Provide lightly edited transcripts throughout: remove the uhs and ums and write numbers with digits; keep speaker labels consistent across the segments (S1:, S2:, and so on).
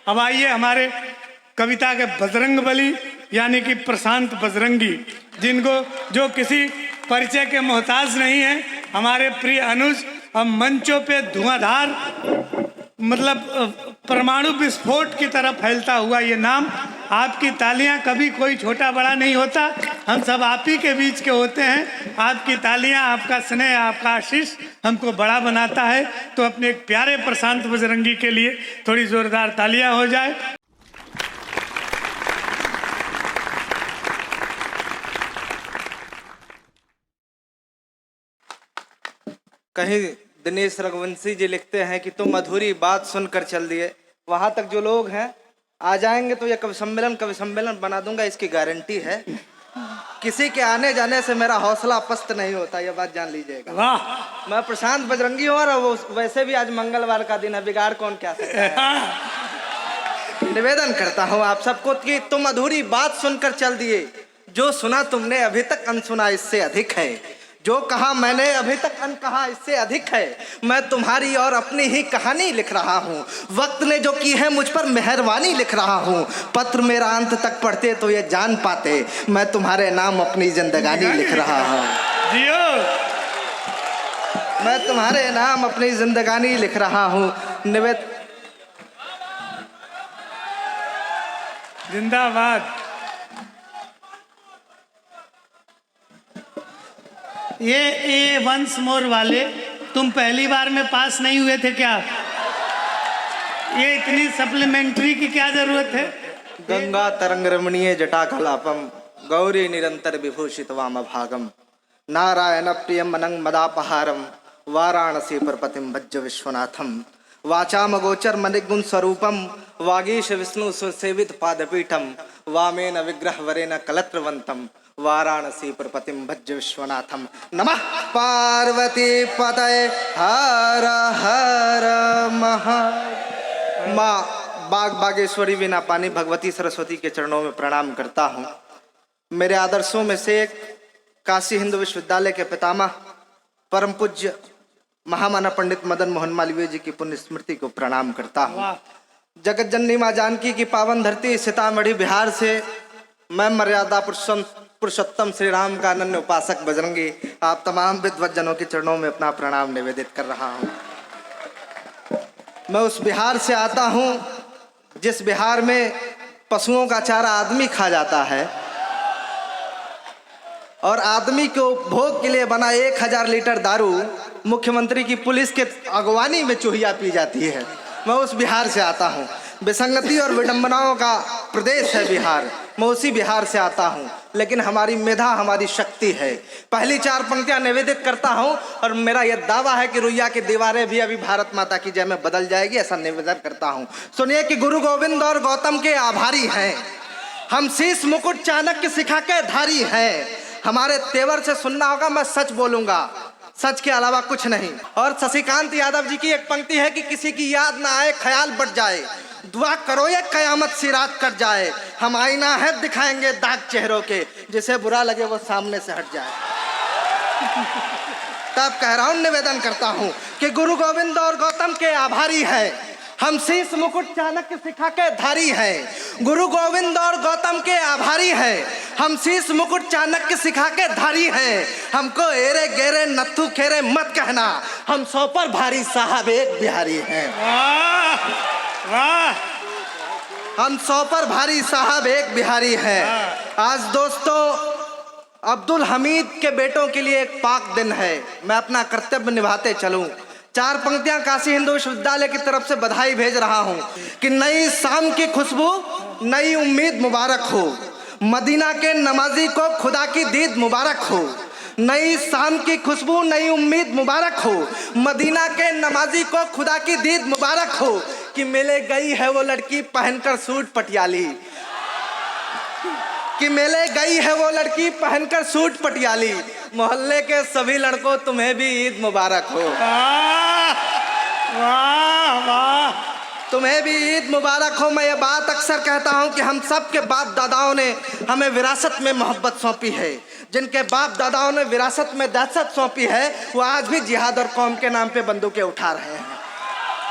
S1: अब आइए हमारे कविता के बजरंग बली यानी कि प्रशांत बजरंगी, जिनको जो किसी परिचय के मोहताज नहीं है, हमारे प्रिय अनुज। अब मंचों पे धुआंधार मतलब परमाणु विस्फोट की तरह फैलता हुआ ये नाम। आपकी तालियां, कभी कोई छोटा बड़ा नहीं होता, हम सब आप ही के बीच के होते हैं। आपकी तालियां, आपका स्नेह, आपका आशीष हमको बड़ा बनाता है। तो अपने एक प्यारे प्रशांत बजरंगी के लिए थोड़ी जोरदार तालियां हो जाए।
S2: कहीं दिनेश रघुवंशी जी लिखते हैं कि तुम अधूरी बात सुनकर चल दिए। वहां तक जो लोग हैं आ जाएंगे तो ये कवि सम्मेलन बना दूंगा, इसकी गारंटी है। किसी के आने जाने से मेरा हौसला पस्त नहीं होता, ये बात जान लीजिएगा।
S1: वाह,
S2: मैं प्रशांत बजरंगी हूँ और वो वैसे भी आज मंगलवार का दिन है, बिगाड़ कौन क्या सकता है। निवेदन करता हूँ आप सबको कि तुम अधूरी बात सुनकर चल दिए। जो सुना तुमने अभी तक अनसुना इससे अधिक है। जो कहा मैंने अभी तक अनकहा इससे अधिक है। मैं तुम्हारी और अपनी ही कहानी लिख रहा हूँ। वक्त ने जो की है मुझ पर मेहरबानी लिख रहा हूँ। पत्र मेरा अंत तक पढ़ते तो ये जान पाते, मैं तुम्हारे नाम अपनी जिंदगानी लिख रहा हूँ। मैं तुम्हारे नाम अपनी जिंदगानी लिख रहा हूँ।
S1: जिंदाबाद। ये वंस मोर वाले, तुम पहली बार में पास नहीं हुए थे क्या? ये इतनी सप्लीमेंट्री की क्या जरूरत है?
S2: गंगा तरंग रमणीय जटा कलापम गौरी निरंतर विभूषित वाम भागम नारायण प्रियम अनंग मदापहारम वाराणसी परपतिम भज्ज विश्वनाथम वाचाम गोचर मनिगुण स्वरूपम वागीश विष्णु सुसेवित पादपीठम वामेन विग्रह वरेन कलत्रवंतम वाराणसी परपतिम भज्ज विश्वनाथम। नमः पार्वती पतये हर हर महा। माँ बाग बागेश्वरी बिना पानी भगवती सरस्वती के चरणों में प्रणाम करता हूँ। मेरे आदर्शों में से एक काशी हिंदू विश्वविद्यालय के पितामह परम पूज्य महामाना पंडित मदन मोहन मालवीय जी की पुण्य स्मृति को प्रणाम करता हूँ। जगत जननी माँ जानकी की पावन धरती सीतामढ़ी बिहार से मैं मर्यादा पुरुषोत्तम श्री राम का अनन्य उपासक बजरंगी आप तमाम विद्वज्जनों के चरणों में अपना प्रणाम निवेदित कर रहा हूँ। मैं उस बिहार से आता हूँ जिस बिहार में पशुओं का चारा आदमी खा जाता है और आदमी को भोग के लिए बना 1000 लीटर दारू मुख्यमंत्री की पुलिस के अगवानी में चूहिया पी जाती है। मैं उस बिहार से आता हूँ। विसंगति और विडंबनाओं का प्रदेश है बिहार, मैं उसी बिहार से आता हूँ। लेकिन हमारी मेधा हमारी शक्ति है। पहली 4 पंक्तियाँ निवेदित करता हूँ और मेरा यह दावा है कि रुइया की दीवारें भी अभी भारत माता की जय में बदल जाएगी, ऐसा निवेदन करता हूँ। सुनिए कि गुरु गोविंद और गौतम के आभारी हैं हम, शीश मुकुट चाणक्य सिखा के धारी हैं। हमारे तेवर से सुनना होगा, मैं सच बोलूंगा, सच के अलावा कुछ नहीं। और शशिकांत यादव जी की एक पंक्ति है कि किसी की याद ना आए ख्याल बढ़ जाए, दुआ करो ये कयामत सी रात कट जाए। हम आईना है दिखाएंगे दाग चेहरों के, जिसे बुरा लगे वो सामने से हट जाए। तब कह रहा हूं, निवेदन करता हूं कि गुरु गोविंद और गौतम के आभारी है हम, शीश मुकुट चाणक्य सिखा के धारी हैं। गुरु गोविंद और गौतम के आभारी हैं हम, शीश मुकुट चाणक्य सिखा के धारी हैं। हमको एरे गेरे नत्थु खेरे मत कहना, हम 100 पर भारी साहब एक बिहारी हैं।
S1: वाह,
S2: हम 100 पर भारी साहब एक बिहारी हैं। आज दोस्तों अब्दुल हमीद के बेटों के लिए एक पाक दिन है, मैं अपना कर्तव्य निभाते चलूं। 4 पंक्तियां काशी हिंदू विश्वविद्यालय की तरफ से बधाई भेज रहा हूं कि नई शाम की खुशबू नई उम्मीद मुबारक हो, मदीना के नमाजी को खुदा की दीद मुबारक हो। नई शाम की खुशबू नई उम्मीद मुबारक हो, मदीना के नमाजी को खुदा की दीद मुबारक हो। कि मिले गई है वो लड़की पहनकर सूट पटियाली, कि मिले गई है वो लड़की पहनकर सूट पटियाली। मोहल्ले के सभी लड़कों तुम्हें भी ईद मुबारक हो।
S1: वाह वाह,
S2: तुम्हें भी ईद मुबारक हो। मैं ये बात अक्सर कहता हूँ कि हम सब के बाप दादाओं ने हमें विरासत में मोहब्बत सौंपी है। जिनके बाप दादाओं ने विरासत में दहशत सौंपी है वो आज भी जिहाद और कौम के नाम पे बंदूकें उठा रहे हैं।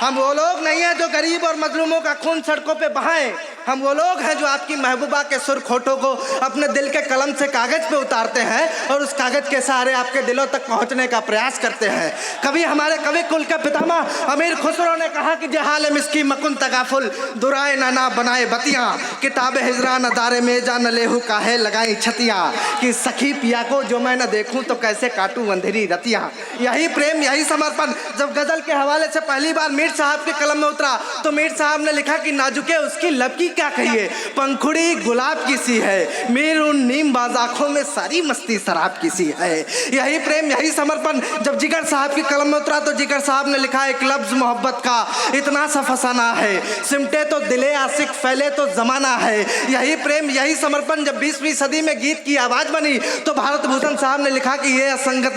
S2: हम वो लोग नहीं हैं जो गरीब और मजलूमों का खून सड़कों पे बहाएं। हम वो लोग हैं जो आपकी महबूबा के सुर खोटों को अपने दिल के कलम से कागज पे उतारते हैं और उस कागज के सहारे आपके दिलों तक पहुंचने का प्रयास करते हैं। कभी हमारे कवि कुल के पितामह अमीर खुसरो ने कहा कि जहाल मिस्की मकुन तगाफुल दुराए ना बनाए बतियां, किताब हिजरा न दारे में जा न लेहू काहे लगाई छतियां, कि सखी पिया को जो मैं न देखूं तो कैसे काटूं अंधेरी रतियां। यही प्रेम, यही समर्पण जब गजल के हवाले से पहली बार मीर साहब के कलम में उतरा तो मीर साहब ने लिखा कि नाजुके उसकी लब की क्या कहिए, पंखुड़ी गुलाब की सी है, मीर उन नीम बाज आंखों में सारी मस्ती शराब की सी है। यही प्रेम, यही समर्पण जब जिगर साहब की कलम में उतरा तो जिगर साहब ने लिखा एक लफ्ज मोहब्बत का इतना सा फसाना है, सिमटे तो दिले आशिक फैले तो जमाना है। यही प्रेम, यही समर्पण जब 20वीं सदी में गीत की आवाज बनी तो भारत भूषण साहब ने लिखा कि ये असंगत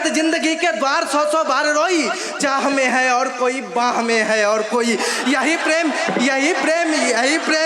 S2: जिंदगी के द्वार 100 बार रोई, चाह में है और कोई, बाह में है और कोई। यही प्रेम,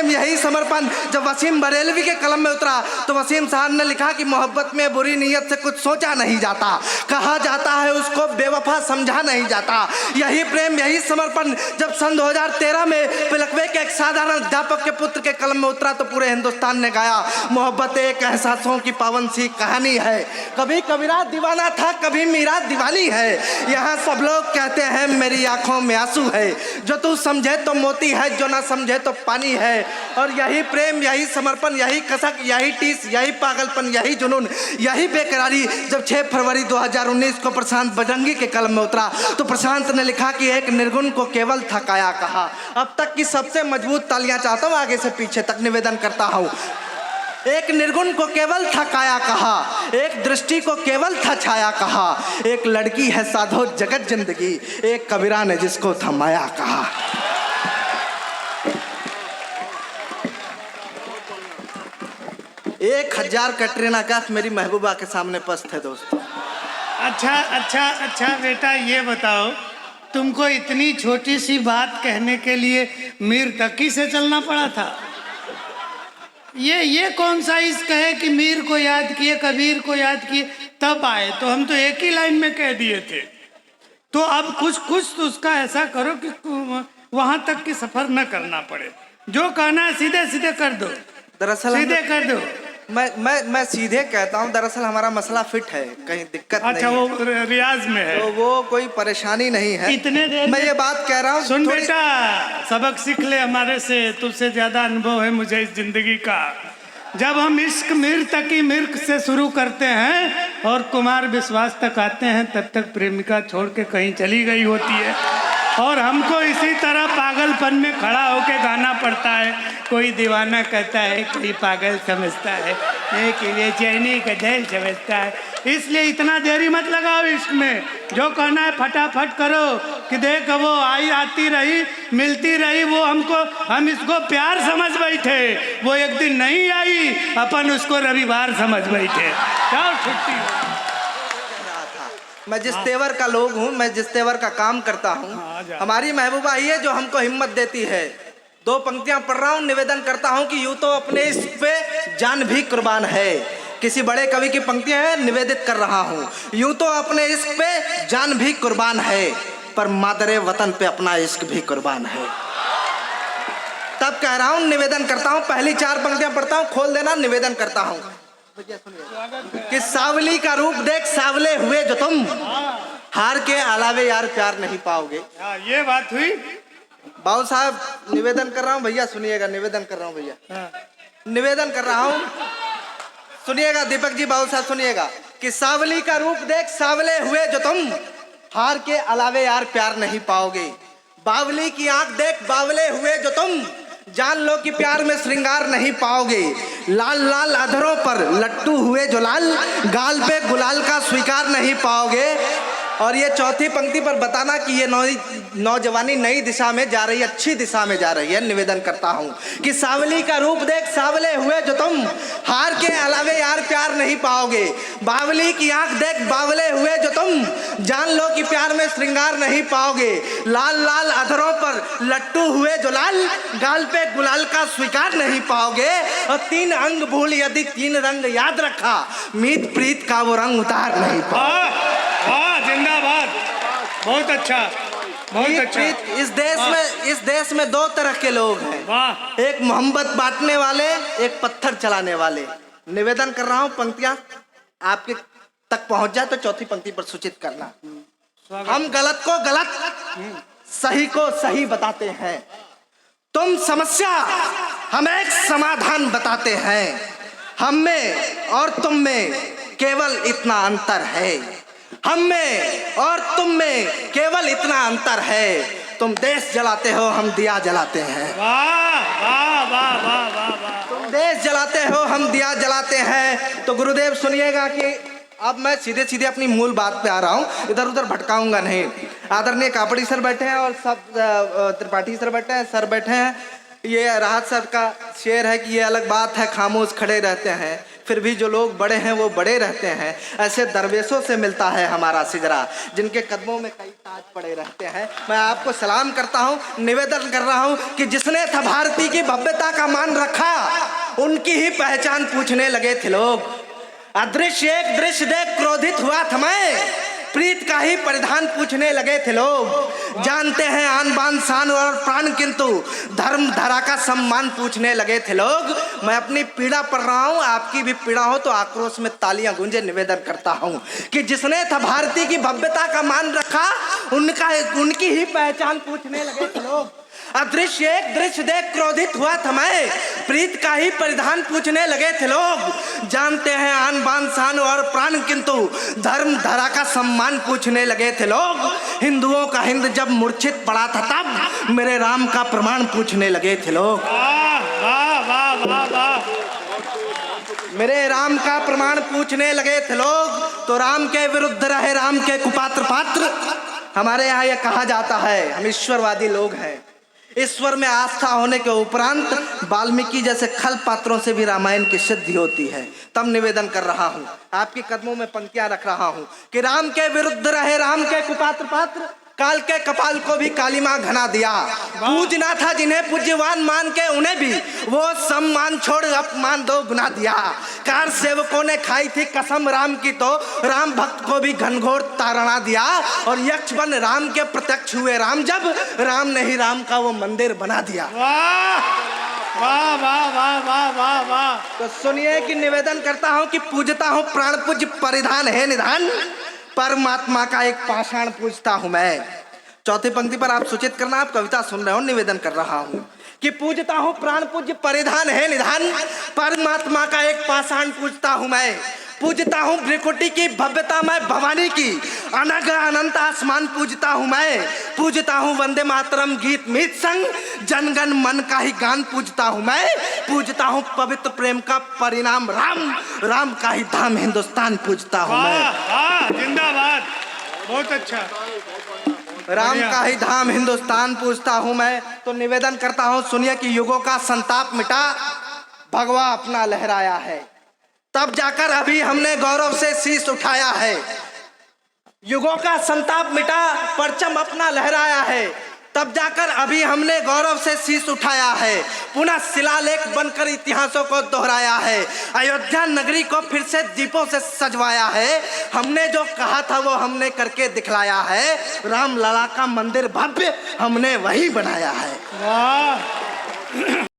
S2: यही समर्पण जब वसीम बरेलवी के कलम में उतरा तो वसीम साहब ने लिखा कि मोहब्बत में बुरी नीयत से कुछ सोचा नहीं जाता, कहा जाता है उसको बेवफा समझा नहीं जाता। यही प्रेम, यही समर्पण जब सन 2013 में पिलकवे के एक साधारण अध्यापक के पुत्र के कलम में उतरा तो पूरे हिंदुस्तान ने गाया मोहब्बत एक एहसासों की पावन सी कहानी है, कभी कबीरा दीवाना था कभी मीरा दीवानी है, यहाँ सब लोग कहते हैं मेरी आंखों में आंसू है, जो तू समझे तो मोती है जो ना समझे तो पानी है। और यही प्रेम, यही समर्पण, यही कसक, यही टीस, यही पागलपन, यही जुनून, यही बेकरारी जब 6 फरवरी 2019 को प्रशांत बजरंगी के कलम में उतरा तो प्रशांत ने लिखा कि एक निर्गुण को केवल थकाया कहा। अब तक की सबसे मजबूत तालियां चाहता हूँ, आगे से पीछे तक निवेदन करता हूँ। एक निर्गुण को केवल थकाया कहा, एक दृष्टि को केवल था छाया कहा, एक लड़की है साधो जगत जिंदगी, एक कबीरा ने जिसको थमाया कहा। 1000 कैटरीना कैफ मेरी महबूबा के सामने पस्त है दोस्तों।
S1: अच्छा बेटा, ये बताओ तुमको इतनी छोटी सी बात कहने के लिए मीर तकी से चलना पड़ा था? ये कौन सा इश्क है कि मीर को याद किए, कबीर को याद किए तब आए? तो हम तो एक ही लाइन में कह दिए थे। तो अब कुछ तो उसका ऐसा करो कि वहां तक की सफर न करना पड़े। जो कहना है सीधे सीधे कर दो,
S2: दरअसल
S1: सीधे कर दो।
S2: मैं सीधे कहता हूँ, दरअसल हमारा मसला फिट है, कहीं दिक्कत नहीं है।
S1: वो रियाज में है,
S2: तो वो कोई परेशानी नहीं है।
S1: इतने देर
S2: मैं ये बात कह रहा हूँ,
S1: सुन बेटा, सबक सीख ले हमारे से, तुझसे ज्यादा अनुभव है मुझे इस जिंदगी का। जब हम इश्क मीर तकी मिर्क से शुरू करते हैं और कुमार विश्वास तक आते हैं तब तक प्रेमिका छोड़ के कहीं चली गई होती है और हमको इसी तरह पागलपन में खड़ा होके गाना पड़ता है। कोई दीवाना कहता है, कोई पागल समझता है, एक बेचैनी का दिल समझता है। इसलिए इतना देरी मत लगाओ इश्क में, जो कहना है फटाफट करो कि देख वो आती रही, मिलती रही, वो हम इसको प्यार समझ बैठे, वो एक दिन नहीं आई, अपन उसको रविवार समझ बैठे। क्या छुट्टी
S2: मैं जिस तेवर का लोग हूँ, मैं जिस तेवर का काम करता हूँ, हमारी महबूबा ही है जो हमको हिम्मत देती है। 2 पंक्तियां पढ़ रहा हूँ, निवेदन करता हूँ कि यूं तो अपने इश्क पे जान भी कुर्बान है। किसी बड़े कवि की पंक्तियां हैं, निवेदित कर रहा हूँ। यूं तो अपने इश्क पे जान भी कुर्बान है, पर मादरे वतन पे अपना इश्क भी कुर्बान है। तब कह रहा हूँ, निवेदन करता हूँ, पहली 4 पंक्तियां पढ़ता हूँ, खोल देना, निवेदन करता हूँ कि सावली का रूप देख सावले हुए जो तुम, हार के अलावे यार प्यार नहीं पाओगे।
S1: ये बात हुई
S2: बाबू साहब, निवेदन कर रहा हूँ भैया, सुनिएगा, निवेदन कर रहा हूँ भैया, निवेदन कर रहा हूँ, सुनिएगा दीपक जी, बाबू साहब सुनिएगा कि सावली का रूप देख सावले हुए जो तुम, हार के अलावे यार प्यार नहीं पाओगे। बावली की आंख देख बावले हुए जो तुम, जान लो कि प्यार में श्रृंगार नहीं पाओगे। लाल लाल अधरों पर लट्टू हुए जो लाल, गाल पे गुलाल का स्वीकार नहीं पाओगे। और ये चौथी पंक्ति पर बताना कि ये नौजवानी नई दिशा में जा रही है, अच्छी दिशा में जा रही है। निवेदन करता हूँ कि सावली का रूप देख सावले हुए जो तुम, हार के अलावे यार प्यार नहीं पाओगे। बावली की आंख देख बावले हुए जो तुम, जान लो कि प्यार में श्रृंगार नहीं पाओगे। लाल लाल अधरों पर लट्टू हुए जो लाल, गाल पे गुलाल का स्वीकार नहीं पाओगे। और 3 अंग भूल यदि 3 रंग याद रखा, मीत प्रीत का वो रंग उतार नहीं पाओगे।
S1: जिंदाबाद, बहुत अच्छा। बहुत
S2: प्रीत,
S1: अच्छा।
S2: प्रीत, इस देश में दो तरह के लोग हैं,
S1: वाह,
S2: एक मोहब्बत बांटने वाले, एक पत्थर चलाने वाले। निवेदन कर रहा हूं, पंक्तियां आपके तक पहुंच जाए तो चौथी पंक्ति पर सूचित करना। हम गलत को गलत, सही को सही बताते हैं। तुम समस्या, हम एक समाधान बताते हैं। हम में और तुम में केवल इतना अंतर है। हम में और तुम में केवल इतना अंतर है। तुम देश जलाते हो, हम दिया जलाते हैं।
S1: वाह वाह वाह वाह वाह वाह।
S2: तुम देश जलाते हो, हम दिया जलाते हैं। तो गुरुदेव सुनिएगा कि अब मैं सीधे सीधे अपनी मूल बात पे आ रहा हूँ, इधर उधर भटकाऊंगा नहीं। आदरणीय कापड़ी सर बैठे हैं और सब त्रिपाठी सर बैठे हैं, सर बैठे हैं। ये राहत सर का शेर है कि ये अलग बात है खामोश खड़े रहते हैं, फिर भी जो लोग बड़े हैं वो बड़े रहते हैं। ऐसे दरवेशों से मिलता है हमारा सिजरा, जिनके कदमों में कई ताज पड़े रहते हैं। मैं आपको सलाम करता हूँ, निवेदन कर रहा हूँ कि जिसने था भारती की भव्यता का मान रखा, उनकी ही पहचान पूछने लगे थे लोग। अदृश्य एक दृश्य देख क्रोधित हुआ था मैं, प्रीत का ही परिधान पूछने लगे थे लोग। जानते हैं आन बान शान और प्राण, किंतु धर्म धरा का सम्मान पूछने लगे थे लोग। मैं अपनी पीड़ा पढ़ रहा हूँ, आपकी भी पीड़ा हो तो आक्रोश में तालियां गूंजे। निवेदन करता हूँ कि जिसने था भारती की भव्यता का मान रखा, उनकी ही पहचान पूछने लगे थे लोग। अदृश्य एक दृश्य देख क्रोधित हुआ था मैं, प्रीत का ही परिधान पूछने लगे थे लोग। जानते हैं आन बान शान और प्राण, किंतु धर्म धरा का सम्मान पूछने लगे थे लोग। हिंदुओं का हिंद जब मूर्छित पड़ा था, तब मेरे राम का प्रमाण पूछने लगे थे लोग।
S1: वाह वाह वाह वाह वाह।
S2: मेरे राम का प्रमाण पूछने लगे थे लोग। तो राम के विरुद्ध रहे राम के कुपात्र पात्र। हमारे यहाँ यह कहा जाता है, हम ईश्वरवादी लोग हैं। ईश्वर में आस्था होने के उपरांत वाल्मीकि जैसे खल पात्रों से भी रामायण की सिद्धि होती है। तब निवेदन कर रहा हूँ, आपके कदमों में पंक्तियां रख रहा हूँ कि राम के विरुद्ध रहे राम के कुपात्र पात्र, काल के कपाल को भी कालीमा घना दिया। पूजना था जिन्हें पूज्यवान मान के, उन्हें भी वो सम्मान छोड़ अपमान दो गुना दिया। कार सेवकों ने खाई थी कसम राम की, तो राम भक्त को भी घनघोर ताड़ना दिया। और यक्ष बन राम के प्रत्यक्ष हुए राम, जब राम ने ही राम का वो मंदिर बना दिया।
S1: वाह वाह वाह वाह वाह वाह वाह।
S2: तो सुनिए कि निवेदन करता हूँ कि पूजता हूँ प्राण पूज्य परिधान है निधान, परमात्मा का एक पाषाण पूजता हूं मैं। चौथी पंक्ति पर आप सूचित करना, आप कविता सुन रहे हो, निवेदन कर रहा हूं कि पूजता हूं प्राण पूज्य परिधान है निधान, परमात्मा का एक पाषाण पूजता हूं मैं। पूजता हूं भ्रिकुटी की भव्यता मैं भवानी की, अनग अनंत आसमान पूजता हूं मैं। पूजता हूं वंदे मातरम गीत मीत संग, जनगण मन का ही गान पूजता हूं मैं। पूजता हूं पवित्र प्रेम का परिणाम राम, राम का ही धाम हिंदुस्तान पूजता हूं मैं।
S1: वाह जिंदाबाद, बहुत अच्छा।
S2: राम का ही धाम हिंदुस्तान पूजता हूं मैं। तो निवेदन करता हूं, सुनिए कि युगों का संताप मिटा, भगवा अपना लहराया है। तब जाकर अभी हमने गौरव से शीश उठाया है। युगों का संताप मिटा, परचम अपना लहराया है। तब जाकर अभी हमने गौरव से शीश उठाया है। पुनः शिलालेख बनकर इतिहासों को दोहराया है। अयोध्या नगरी को फिर से दीपों से सजवाया है। हमने जो कहा था वो हमने करके दिखलाया है। राम लला का मंदिर भव्य हमने वही बनाया है।
S1: वाह।